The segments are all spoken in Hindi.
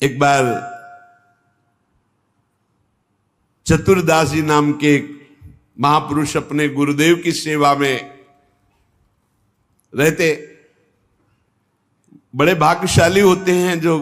एक बार चतुरदास जी नाम के एक महापुरुष अपने गुरुदेव की सेवा में रहते। बड़े भाग्यशाली होते हैं जो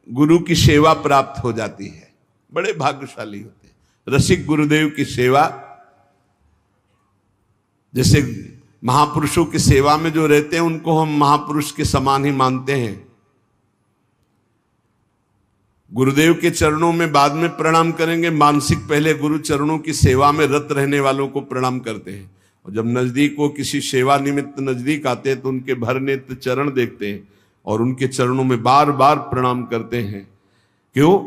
गुरु की सेवा प्राप्त हो जाती है, बड़े भाग्यशाली होते हैं। रसिक गुरुदेव की सेवा, जैसे महापुरुषों की सेवा में जो रहते हैं उनको हम महापुरुष के समान ही मानते हैं। गुरुदेव के चरणों में बाद में प्रणाम करेंगे, मानसिक पहले गुरु चरणों की सेवा में रत रहने वालों को प्रणाम करते हैं। और जब नजदीक वो किसी सेवा निमित्त नजदीक आते हैं तो उनके भर नेत्र चरण देखते हैं और उनके चरणों में बार बार प्रणाम करते हैं। क्यों?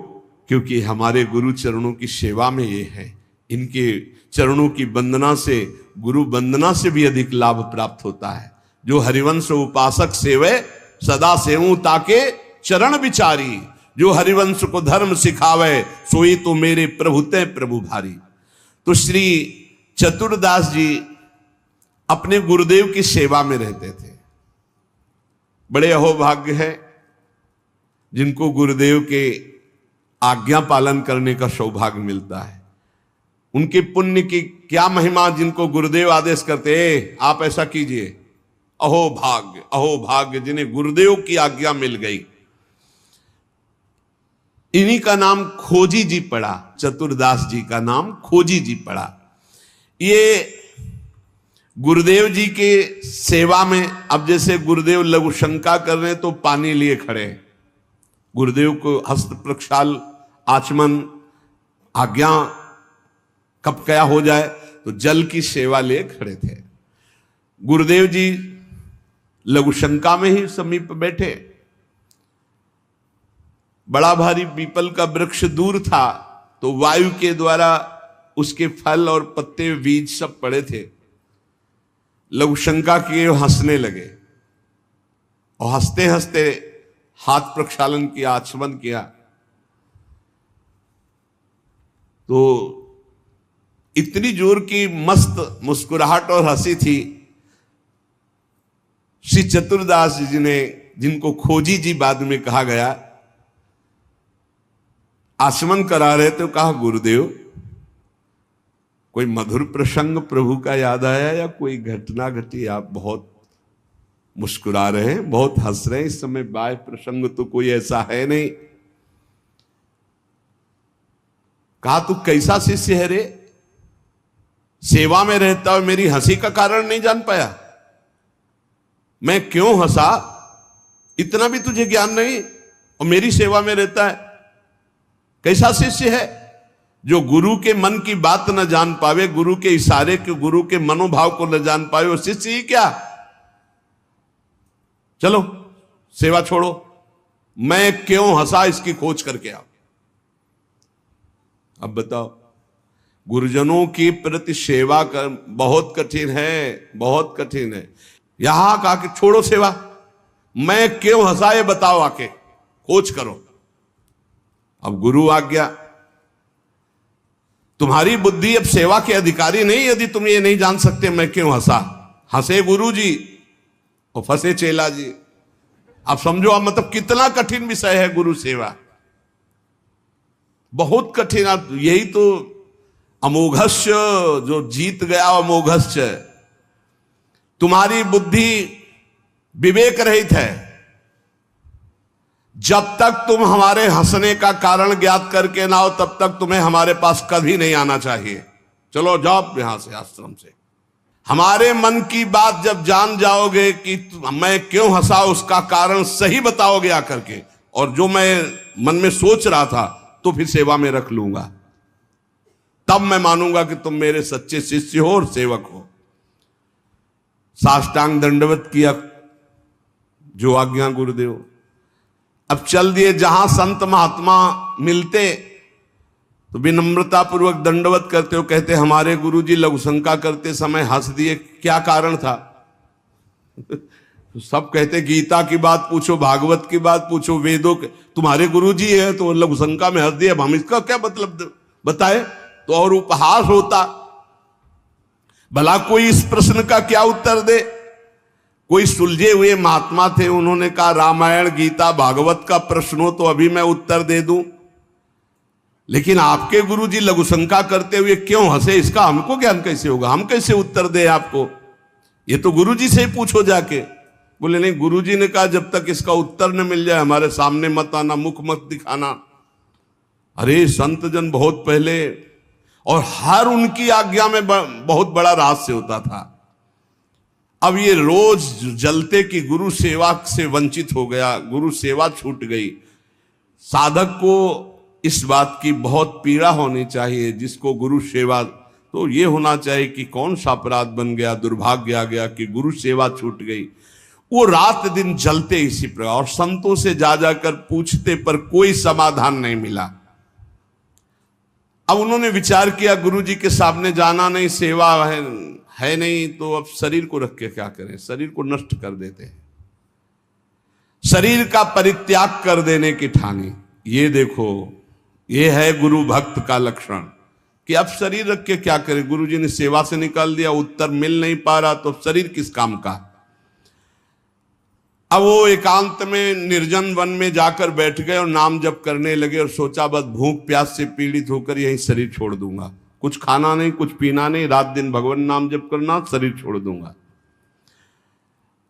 क्योंकि हमारे गुरु चरणों की सेवा में ये है। इनके चरणों की वंदना से, गुरु वंदना से भी अधिक लाभ प्राप्त होता है। जो हरिवंश उपासक सेवे सदा सेवूं ताके चरण विचारी, जो हरिवंश को धर्म सिखावे सोई तो मेरे प्रभु ते प्रभु भारी। तो श्री चतुरदास जी अपने गुरुदेव की सेवा में रहते थे। बड़े अहोभाग्य है जिनको गुरुदेव के आज्ञा पालन करने का सौभाग्य मिलता है। उनके पुण्य की क्या महिमा, जिनको गुरुदेव आदेश करते आप ऐसा कीजिए। अहो भाग्य जिन्हें गुरुदेव की आज्ञा मिल गई। इन्हीं का नाम खोजी जी पड़ा, चतुरदास जी का नाम खोजी जी पड़ा। ये गुरुदेव जी के सेवा में, अब जैसे गुरुदेव लघु शंका कर रहे हैं तो पानी लिए खड़े, गुरुदेव को हस्त प्रक्षाल आचमन आज्ञा कब क्या हो जाए तो जल की सेवा लिए खड़े थे। गुरुदेव जी लघु शंका में ही समीप बैठे। बड़ा भारी पीपल का वृक्ष दूर था तो वायु के द्वारा उसके फल और पत्ते बीज सब पड़े थे। लघु शंका किए, हंसने लगे और हंसते हंसते हाथ प्रक्षालन किया, आचमन किया। तो इतनी जोर की मस्त मुस्कुराहट और हंसी थी। श्री चतुरदास जी ने, जिनको खोजी जी बाद में कहा गया, आचमन करा रहे तो कहा, गुरुदेव कोई मधुर प्रसंग प्रभु का याद आया या कोई घटना घटी? आप बहुत मुस्कुरा रहे हैं, बहुत हंस रहे हैं, इस समय बाह्य प्रसंग तो कोई ऐसा है नहीं। कहा, तू कैसा शिष्य है रे? सेवा में रहता हुआ मेरी हंसी का कारण नहीं जान पाया? मैं क्यों हंसा इतना भी तुझे ज्ञान नहीं, और मेरी सेवा में रहता है? कैसा शिष्य है जो गुरु के मन की बात न जान पावे, गुरु के इशारे के, गुरु के मनोभाव को न जान पावे, वो शिष्य ही क्या? चलो सेवा छोड़ो, मैं क्यों हंसा इसकी खोज करके आओ। अब बताओ, गुरुजनों की प्रति सेवा कर बहुत कठिन है, बहुत कठिन है। यहां कहा कि छोड़ो सेवा, मैं क्यों हंसा ये बताओ, आके खोज करो। अब गुरु आज्ञा, तुम्हारी बुद्धि अब सेवा के अधिकारी नहीं यदि तुम ये नहीं जान सकते मैं क्यों हंसा। हंसे गुरु जी और फंसे चेला जी। आप समझो, आप मतलब कितना कठिन विषय है गुरु सेवा, बहुत कठिन। आप यही तो अमोघस्य, जो जीत गया अमोघस्य। तुम्हारी बुद्धि विवेक रहित है। जब तक तुम हमारे हंसने का कारण ज्ञात करके ना हो तब तक तुम्हें हमारे पास कभी नहीं आना चाहिए। चलो जाओ यहां से, आश्रम से। हमारे मन की बात जब जान जाओगे कि मैं क्यों हंसा, उसका कारण सही बताओगे आकर के, और जो मैं मन में सोच रहा था तो फिर सेवा में रख लूंगा, तब मैं मानूंगा कि तुम मेरे सच्चे शिष्य हो और सेवक हो। साष्टांग दंडवत किया, जो आज्ञा गुरुदेव। अब चल दिए, जहां संत महात्मा मिलते तो विनम्रता पूर्वक दंडवत करते हो, कहते हमारे गुरुजी लघु शंका करते समय हंस दिए, क्या कारण था? तो सब कहते गीता की बात पूछो, भागवत की बात पूछो, वेदों के, तुम्हारे गुरुजी है तो लघु शंका में हंस दिए, अब हम इसका क्या मतलब बताए? तो और उपहास होता। भला कोई इस प्रश्न का क्या उत्तर दे? कोई सुलझे हुए महात्मा थे, उन्होंने कहा रामायण गीता भागवत का प्रश्न हो तो अभी मैं उत्तर दे दूं, लेकिन आपके गुरुजी लघु शंका करते हुए क्यों हंसे, इसका हमको ज्ञान कैसे होगा, हम कैसे उत्तर दे आपको, ये तो गुरुजी से ही पूछो जाके। बोले नहीं, गुरुजी ने कहा जब तक इसका उत्तर न मिल जाए हमारे सामने मत आना, मुख मत दिखाना। अरे संत जन बहुत पहले, और हर उनकी आज्ञा में बहुत बड़ा रहस्य होता था। अब ये रोज जलते कि गुरु सेवा से वंचित हो गया, गुरु सेवा छूट गई। साधक को इस बात की बहुत पीड़ा होनी चाहिए, जिसको गुरु सेवा, तो ये होना चाहिए कि कौन सा अपराध बन गया, दुर्भाग्य आ गया कि गुरु सेवा छूट गई। वो रात दिन जलते इसी प्रकार, और संतों से जा जाकर पूछते पर कोई समाधान नहीं मिला। अब उन्होंने विचार किया गुरुजी के सामने जाना नहीं, सेवा है नहीं, तो अब शरीर को रख के क्या करें, शरीर को नष्ट कर देते हैं, शरीर का परित्याग कर देने की ठानी। ये देखो, ये है गुरु भक्त का लक्षण कि अब शरीर रख के क्या करें, गुरुजी ने सेवा से निकाल दिया, उत्तर मिल नहीं पा रहा, तो शरीर किस काम का। अब वो एकांत में निर्जन वन में जाकर बैठ गए और नाम जप करने लगे, और सोचा बस भूख प्यास से पीड़ित होकर यही शरीर छोड़ दूंगा, कुछ खाना नहीं, कुछ पीना नहीं, रात दिन भगवान नाम जप करना, शरीर छोड़ दूंगा।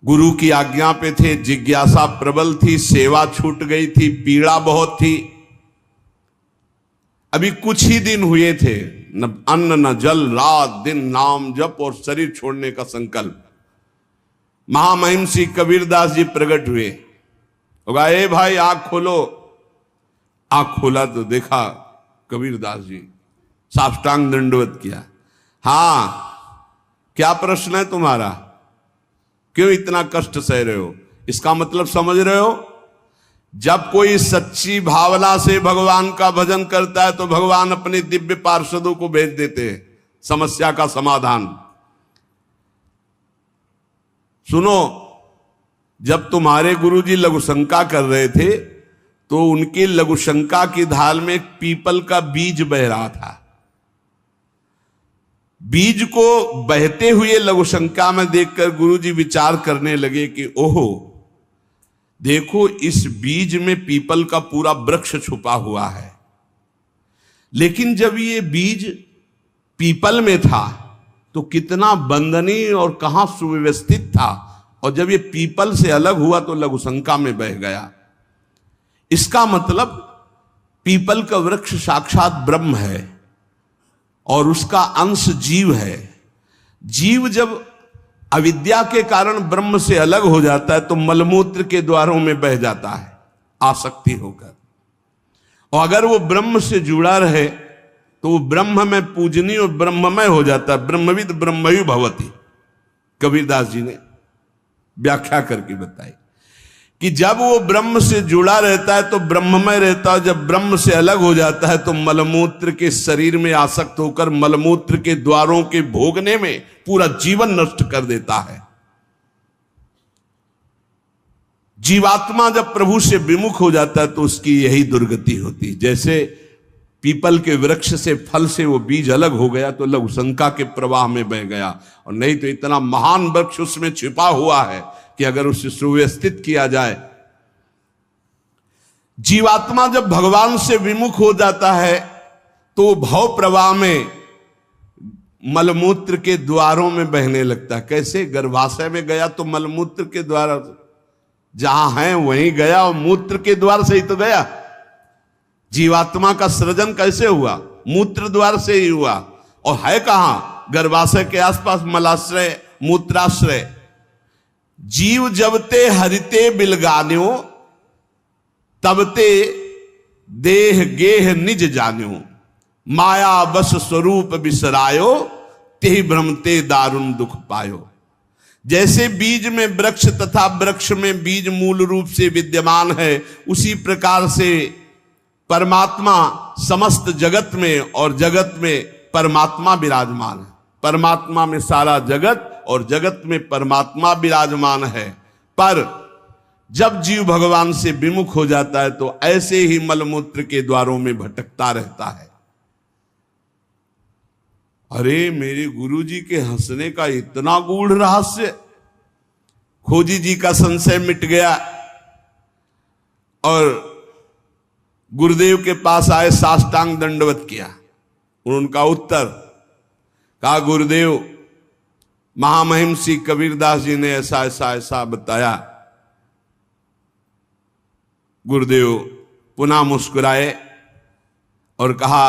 गुरु की आज्ञा पे थे, जिज्ञासा प्रबल थी, सेवा छूट गई थी, पीड़ा बहुत थी। अभी कुछ ही दिन हुए थे, न अन्न न जल, रात दिन नाम जप और शरीर छोड़ने का संकल्प। महामहिम श्री कबीरदास जी प्रकट हुए, होगा ए भाई आंख खोलो। आंख खोला तो देखा कबीरदास जी, साष्टांग दंडवत किया। हाँ, क्या प्रश्न है तुम्हारा, क्यों इतना कष्ट सह रहे हो। इसका मतलब समझ रहे हो, जब कोई सच्ची भावना से भगवान का भजन करता है तो भगवान अपने दिव्य पार्षदों को भेज देते हैं समस्या का समाधान। सुनो, जब तुम्हारे गुरुजी लघु शंका कर रहे थे तो उनकी लघु शंका की ढाल में एक पीपल का बीज बह रहा था। बीज को बहते हुए लघु शंका में देखकर गुरुजी विचार करने लगे कि ओहो, देखो इस बीज में पीपल का पूरा वृक्ष छुपा हुआ है, लेकिन जब ये बीज पीपल में था तो कितना बंदनीय और कहां सुव्यवस्थित था, और जब ये पीपल से अलग हुआ तो लघु शंका में बह गया। इसका मतलब पीपल का वृक्ष साक्षात ब्रह्म है और उसका अंश जीव है। जीव जब अविद्या के कारण ब्रह्म से अलग हो जाता है तो मलमूत्र के द्वारों में बह जाता है आसक्ति होकर, और अगर वो ब्रह्म से जुड़ा रहे तो वो ब्रह्म में पूजनीय और ब्रह्ममय हो जाता है। ब्रह्मविद ब्रह्मयु भवति, कबीरदास जी ने व्याख्या करके बताई कि जब वो ब्रह्म से जुड़ा रहता है तो ब्रह्ममय रहता है, जब ब्रह्म से अलग हो जाता है तो मलमूत्र के शरीर में आसक्त होकर मलमूत्र के द्वारों के भोगने में पूरा जीवन नष्ट कर देता है। जीवात्मा जब प्रभु से विमुख हो जाता है तो उसकी यही दुर्गति होती है। जैसे पीपल के वृक्ष से फल से वो बीज अलग हो गया तो लघु शंका के प्रवाह में बह गया, और नहीं तो इतना महान वृक्ष उसमें छिपा हुआ है कि अगर उसे सुव्यवस्थित किया जाए। जीवात्मा जब भगवान से विमुख हो जाता है तो भव प्रवाह में मलमूत्र के द्वारों में बहने लगता है। कैसे, गर्भाशय में गया तो मलमूत्र के द्वार जहां है वहीं गया, और मूत्र के द्वार से ही तो गया। जीवात्मा का सृजन कैसे हुआ, मूत्र द्वार से ही हुआ, और है कहां, गर्भाशय के आसपास मलाश्रय मूत्राश्रय। जीव जबते हरिते बिलगान्यो तबते देह गेह निज जान्यो, माया बस स्वरूप बिसरायो तेहि भ्रमते दारुण दुख पायो। जैसे बीज में वृक्ष तथा वृक्ष में बीज मूल रूप से विद्यमान है, उसी प्रकार से परमात्मा समस्त जगत में और जगत में परमात्मा विराजमान है। परमात्मा में सारा जगत और जगत में परमात्मा विराजमान है। पर जब जीव भगवान से विमुख हो जाता है तो ऐसे ही मलमूत्र के द्वारों में भटकता रहता है। अरे मेरे गुरुजी के हंसने का इतना गूढ़ रहस्य, खोजी जी का संशय मिट गया और गुरुदेव के पास आए, साष्टांग दंडवत किया। उनका उत्तर कहा, गुरुदेव महामहिम श्री कबीरदास जी ने ऐसा ऐसा ऐसा बताया। गुरुदेव पुनः मुस्कुराए और कहा,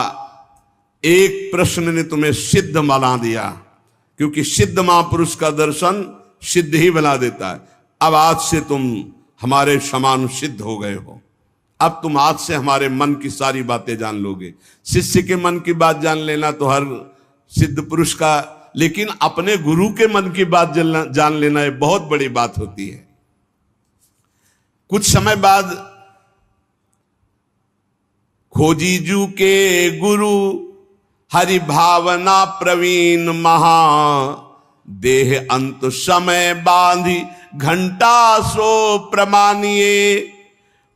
एक प्रश्न ने तुम्हें सिद्ध बना दिया, क्योंकि सिद्ध महापुरुष का दर्शन सिद्ध ही बना देता है। अब आज से तुम हमारे समान सिद्ध हो गए हो। अब तुम आज से हमारे मन की सारी बातें जान लोगे। शिष्य के मन की बात जान लेना तो हर सिद्ध पुरुष का, लेकिन अपने गुरु के मन की बात जान लेना ये बहुत बड़ी बात होती है। कुछ समय बाद खोजी जू के गुरु हरि भावना प्रवीण महा, देह अंत समय बांधी घंटा सो प्रमानिए,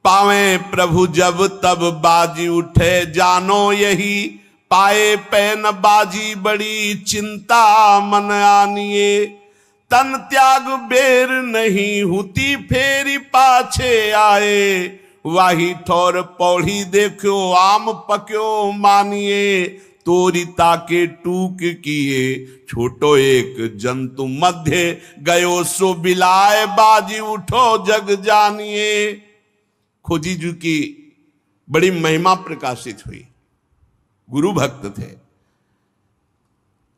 पावे प्रभु जब तब बाजी उठे जानो यही, पाए पैन बाजी बड़ी चिंता मन आनिए, तन त्याग बेर नहीं हुती फेरी पाछे आए, वाही ठोर पौड़ी देखो आम पक्यो मानिए, तोरी ताके टूक किए छोटो एक जंतु मध्य, गयो सो बिलाए बाजी उठो जग जानिए। खोजी जी की बड़ी महिमा प्रकाशित हुई। गुरु भक्त थे।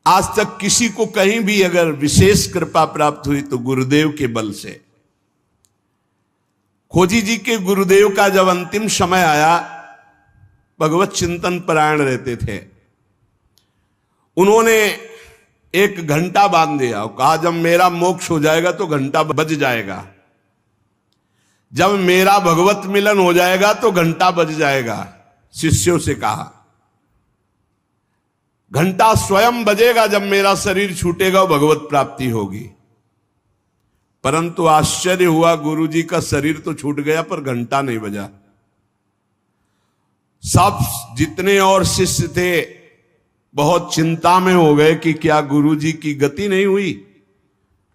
आज तक किसी को कहीं भी अगर विशेष कृपा प्राप्त हुई तो गुरुदेव के बल से। खोजी जी के गुरुदेव का जब अंतिम समय आया, भगवत चिंतन परायण रहते थे, उन्होंने एक घंटा बांध दिया और कहा, जब मेरा मोक्ष हो जाएगा तो घंटा बज जाएगा, जब मेरा भगवत मिलन हो जाएगा तो घंटा बज जाएगा। शिष्यों से कहा, घंटा स्वयं बजेगा जब मेरा शरीर छूटेगा, भगवत प्राप्ति होगी। परंतु आश्चर्य हुआ, गुरुजी का शरीर तो छूट गया पर घंटा नहीं बजा। सब जितने और शिष्य थे बहुत चिंता में हो गए कि क्या गुरुजी की गति नहीं हुई।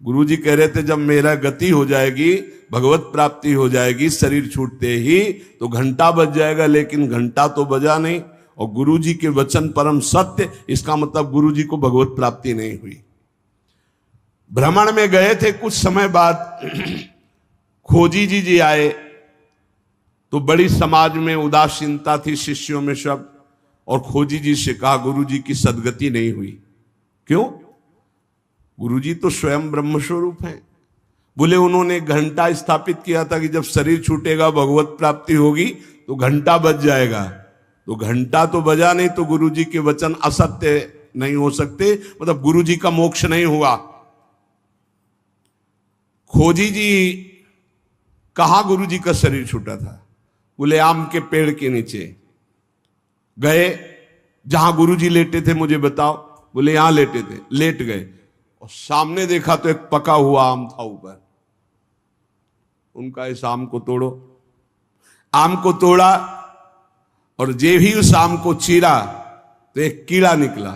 गुरुजी कह रहे थे, जब मेरा गति हो जाएगी, भगवत प्राप्ति हो जाएगी, शरीर छूटते ही तो घंटा बज जाएगा, लेकिन घंटा तो बजा नहीं। और गुरुजी के वचन परम सत्य, इसका मतलब गुरुजी को भगवत प्राप्ति नहीं हुई। भ्रमण में गए थे, कुछ समय बाद खोजी जी आए तो बड़ी समाज में उदासीनता थी, शिष्यों में सब। और खोजी जी से कहा, गुरुजी की सदगति नहीं हुई। क्यों? गुरुजी तो स्वयं ब्रह्म स्वरूप हैं। बोले, उन्होंने घंटा स्थापित किया था कि जब शरीर छूटेगा भगवत प्राप्ति होगी तो घंटा बज जाएगा। तो घंटा तो बजा नहीं, तो गुरुजी के वचन असत्य नहीं हो सकते, मतलब गुरुजी का मोक्ष नहीं हुआ। खोजी जी कहां गुरुजी का शरीर छूटा था? बोले, आम के पेड़ के नीचे गए। जहां गुरुजी लेटे थे मुझे बताओ। बोले, यहां लेटे थे। लेट गए और सामने देखा तो एक पका हुआ आम था ऊपर। उनका इस आम को तोड़ो। आम को तोड़ा और जे भी उस आम को चीरा तो एक कीड़ा निकला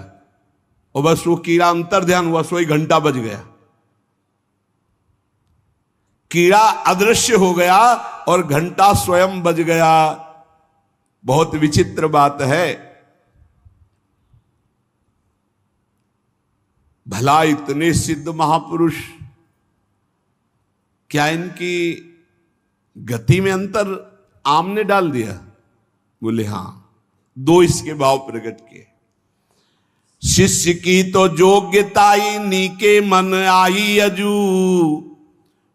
और बस वो कीड़ा अंतर ध्यान हुआ, सोई घंटा बज गया। कीड़ा अदृश्य हो गया और घंटा स्वयं बज गया। बहुत विचित्र बात है। भला इतने सिद्ध महापुरुष, क्या इनकी गति में अंतर आम ने डाल दिया? बोले, हां। दो इसके भाव प्रकट किए। शिष्य की तो योग्यताई नीके मन आई अजू,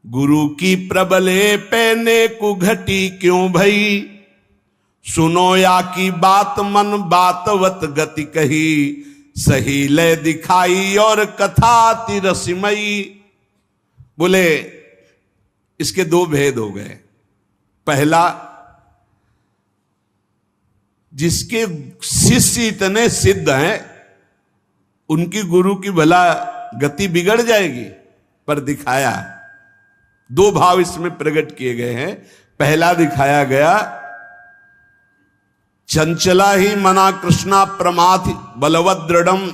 गुरु की प्रबले पैने को घटी क्यों भई, सुनो या की बात मन बातवत गति कही, सही लय दिखाई और कथा अति रसमयी। बोले, इसके दो भेद हो गए। पहला, जिसके शिष्य इतने सिद्ध हैं उनकी गुरु की भला गति बिगड़ जाएगी, पर दिखाया दो भाव इसमें प्रकट किए गए हैं। पहला दिखाया गया, चंचला ही मना कृष्णा प्रमाथि बलवद दृढ़म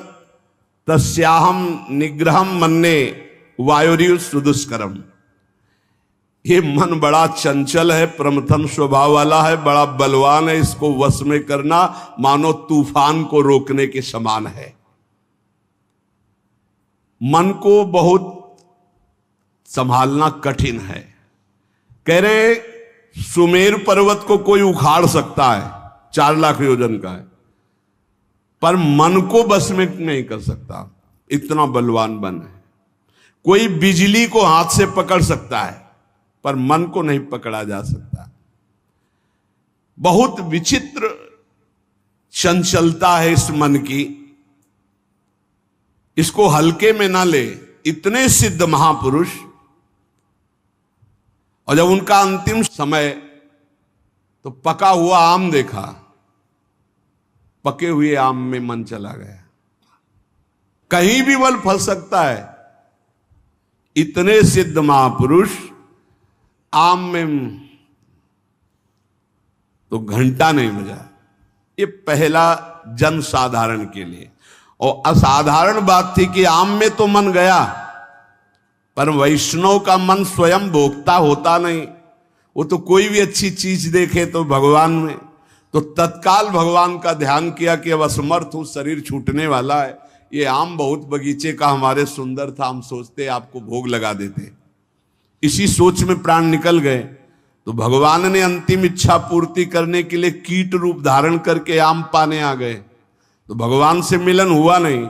तस्याहम निग्रहम मन्ने वायुरिव सुदुष्करम। ये मन बड़ा चंचल है, प्रमथन स्वभाव वाला है, बड़ा बलवान है, इसको वश में करना मानो तूफान को रोकने के समान है। मन को बहुत संभालना कठिन है। कह रहे सुमेर पर्वत को कोई उखाड़ सकता है, 4 लाख योजन का है, पर मन को बस में नहीं कर सकता, इतना बलवान मन है। कोई बिजली को हाथ से पकड़ सकता है, पर मन को नहीं पकड़ा जा सकता। बहुत विचित्र चंचलता है इस मन की, इसको हल्के में ना ले। इतने सिद्ध महापुरुष, और जब उनका अंतिम समय तो पका हुआ आम देखा, पके हुए आम में मन चला गया। कहीं भी फल फल सकता है। इतने सिद्ध महापुरुष आम में तो घंटा नहीं बजा। ये पहला जन साधारण के लिए। और असाधारण बात थी कि आम में तो मन गया, पर वैष्णव का मन स्वयं भोक्ता होता नहीं। वो तो कोई भी अच्छी चीज देखे तो भगवान में, तो तत्काल भगवान का ध्यान किया कि अब असमर्थ हूं, शरीर छूटने वाला है। ये आम बहुत बगीचे का हमारे सुंदर था, हम सोचते आपको भोग लगा देते। इसी सोच में प्राण निकल गए। तो भगवान ने अंतिम इच्छा पूर्ति करने के लिए कीट रूप धारण करके आम पाने आ गए। तो भगवान से मिलन हुआ नहीं।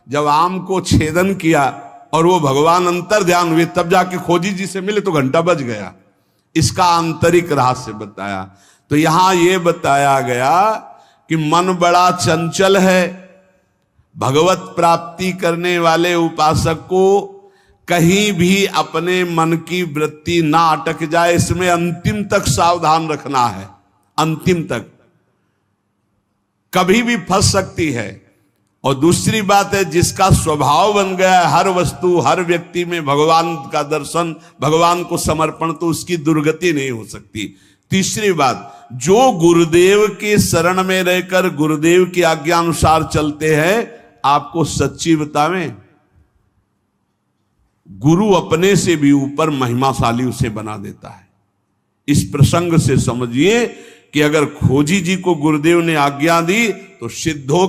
जब आम को छेदन किया और वो भगवान अंतर ध्यान हुए, तब जाके खोजी जी से मिले तो घंटा बज गया। इसका आंतरिक रहस्य बताया। तो यहां ये बताया गया कि मन बड़ा चंचल है। भगवत प्राप्ति करने वाले उपासक को कहीं भी अपने मन की वृत्ति ना अटक जाए, इसमें अंतिम तक सावधान रखना है। अंतिम तक कभी भी फंस सकती है। और दूसरी बात है, जिसका स्वभाव बन गया है हर वस्तु हर व्यक्ति में भगवान का दर्शन, भगवान को समर्पण, तो उसकी दुर्गति नहीं हो सकती। तीसरी बात, जो गुरुदेव के शरण में रहकर गुरुदेव की आज्ञा अनुसार चलते हैं, आपको सच्ची बतावें, गुरु अपने से भी ऊपर महिमाशाली उसे बना देता है। इस प्रसंग से समझिए कि अगर खोजी जी को गुरुदेव ने आज्ञा दी तो सिद्धों के